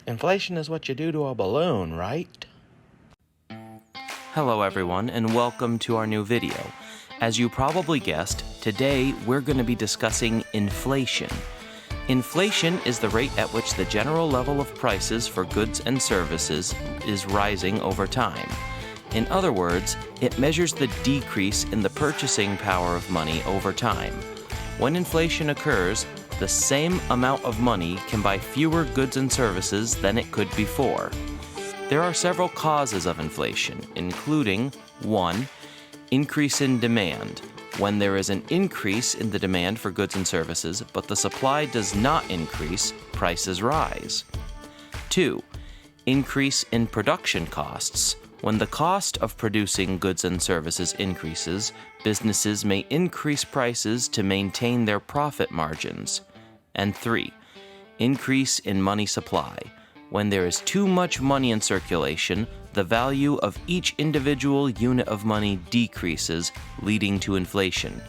Inflation is what you do to a balloon, right? Hello everyone, and welcome to our new video. As you probably guessed, today we're going to be discussing inflation. Inflation is the rate at which the general level of prices for goods and services is rising over time. In other words, it measures the decrease in the purchasing power of money over time. When inflation occurs, the same amount of money can buy fewer goods and services than it could before. There are several causes of inflation, including 1. Increase in demand. When there is an increase in the demand for goods and services, but the supply does not increase, prices rise. 2. Increase in production costs. When the cost of producing goods and services increases, businesses may increase prices to maintain their profit margins. And 3. Increase in money supply. When there is too much money in circulation, the value of each individual unit of money decreases, leading to inflation.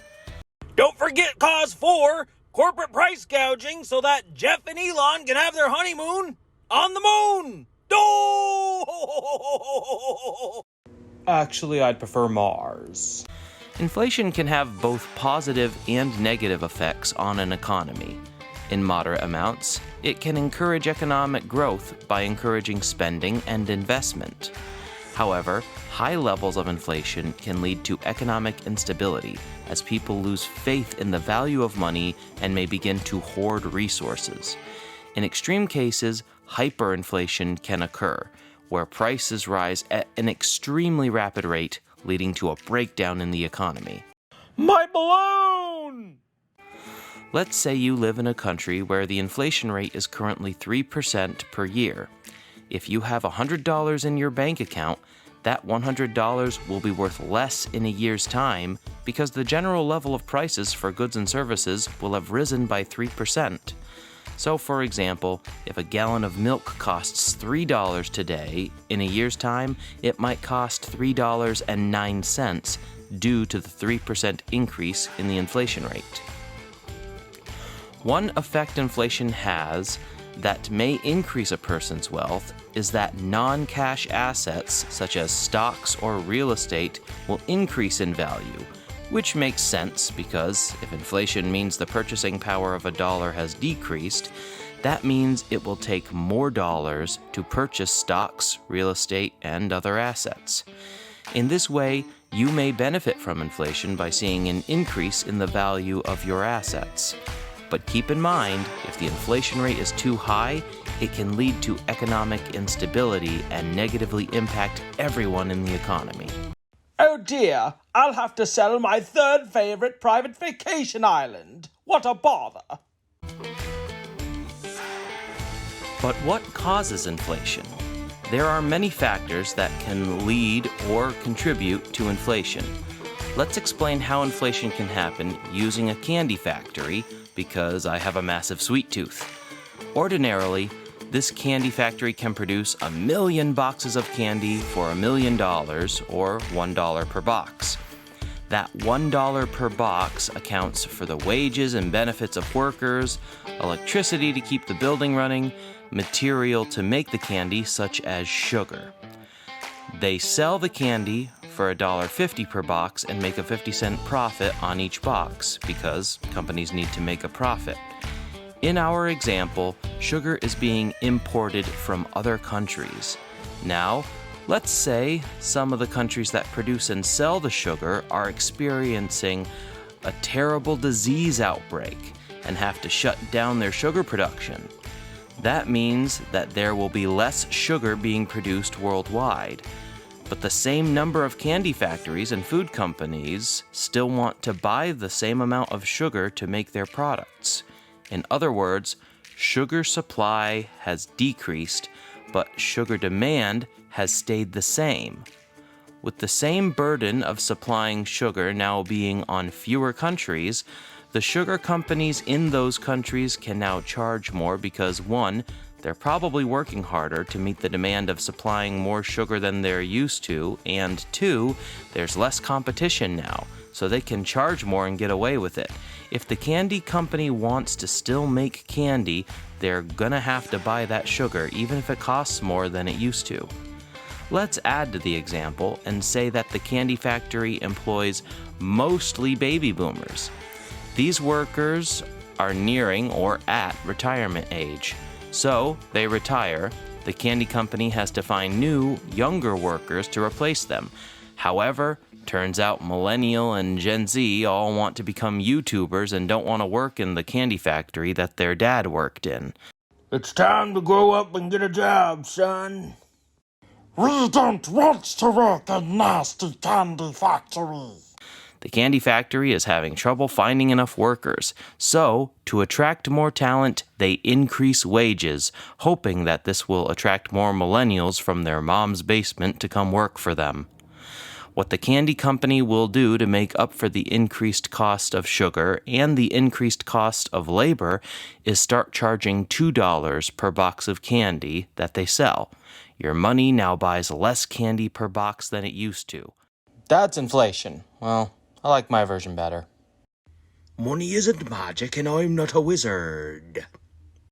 Don't forget cause 4, corporate price gouging so that Jeff and Elon can have their honeymoon on the moon. Oh! Actually, I'd prefer Mars. Inflation can have both positive and negative effects on an economy. In moderate amounts, it can encourage economic growth by encouraging spending and investment. However, high levels of inflation can lead to economic instability as people lose faith in the value of money and may begin to hoard resources. In extreme cases, hyperinflation can occur, where prices rise at an extremely rapid rate, leading to a breakdown in the economy. My balloon! Let's say you live in a country where the inflation rate is currently 3% per year. If you have $100 in your bank account, that $100 will be worth less in a year's time because the general level of prices for goods and services will have risen by 3%. So, for example, if a gallon of milk costs $3 today, in a year's time, it might cost $3.09 due to the 3% increase in the inflation rate. One effect inflation has that may increase a person's wealth is that non-cash assets, such as stocks or real estate, will increase in value, which makes sense because if inflation means the purchasing power of a dollar has decreased, that means it will take more dollars to purchase stocks, real estate, and other assets. In this way, you may benefit from inflation by seeing an increase in the value of your assets. But keep in mind, if the inflation rate is too high, it can lead to economic instability and negatively impact everyone in the economy. Oh dear, I'll have to sell my third favorite private vacation island. What a bother. But what causes inflation? There are many factors that can lead or contribute to inflation. Let's explain how inflation can happen using a candy factory, because I have a massive sweet tooth. Ordinarily, this candy factory can produce 1 million boxes of candy for $1 million, or $1 per box. That $1 per box accounts for the wages and benefits of workers, electricity to keep the building running, material to make the candy such as sugar. They sell the candy for $1.50 per box and make a 50-cent profit on each box because companies need to make a profit. In our example, sugar is being imported from other countries. Now, let's say some of the countries that produce and sell the sugar are experiencing a terrible disease outbreak and have to shut down their sugar production. That means that there will be less sugar being produced worldwide. But the same number of candy factories and food companies still want to buy the same amount of sugar to make their products. In other words, sugar supply has decreased, but sugar demand has stayed the same. With the same burden of supplying sugar now being on fewer countries, the sugar companies in those countries can now charge more because 1. They're probably working harder to meet the demand of supplying more sugar than they're used to, and 2, there's less competition now, so they can charge more and get away with it. If the candy company wants to still make candy, they're gonna have to buy that sugar, even if it costs more than it used to. Let's add to the example and say that the candy factory employs mostly baby boomers. These workers are nearing or at retirement age. So they retire. The candy company has to find new, younger workers to replace them. However, turns out Millennial and Gen Z all want to become YouTubers and don't want to work in the candy factory that their dad worked in. It's time to grow up and get a job, son. We don't want to work in nasty candy factory. The candy factory is having trouble finding enough workers, so to attract more talent, they increase wages, hoping that this will attract more millennials from their mom's basement to come work for them. What the candy company will do to make up for the increased cost of sugar and the increased cost of labor is start charging $2 per box of candy that they sell. Your money now buys less candy per box than it used to. That's inflation. Well, I like my version better. Money isn't magic and I'm not a wizard.